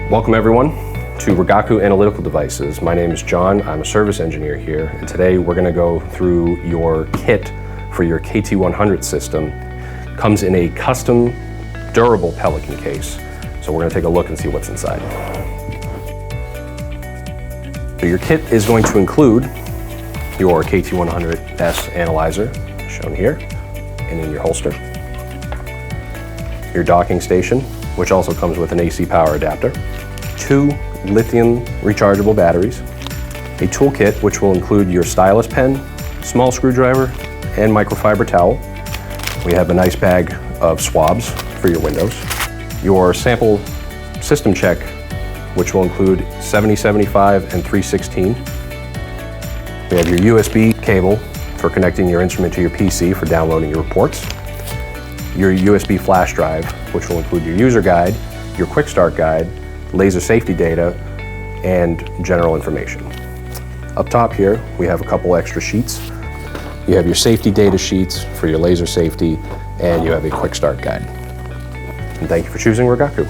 Welcome everyone to Rigaku Analytical Devices. My name is John, I'm a service engineer here, and today we're going to go through your kit for your KT-100 system. It comes in a custom durable Pelican case, so we're going to take a look and see what's inside. So your kit is going to include your KT-100S analyzer, shown here, and in your holster. Your docking station, which also comes with an AC power adapter. 2 lithium rechargeable batteries. A toolkit, which will include your stylus pen, small screwdriver, and microfiber towel. We have a nice bag of swabs for your windows. Your sample system check, which will include 7075 and 316. We have your USB cable for connecting your instrument to your PC for downloading your reports. Your USB flash drive, which will include your user guide, your quick start guide, laser safety data, and general information. Up top here, we have a couple extra sheets. You have your safety data sheets for your laser safety, and you have a quick start guide. And thank you for choosing Rigaku.